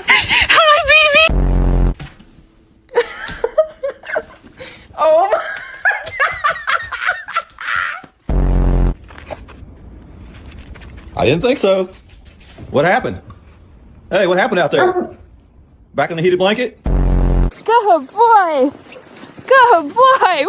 Hi, baby. Oh my. I didn't think so. What happened? Hey, what happened out there? Back in the heated blanket? Good boy. Good boy.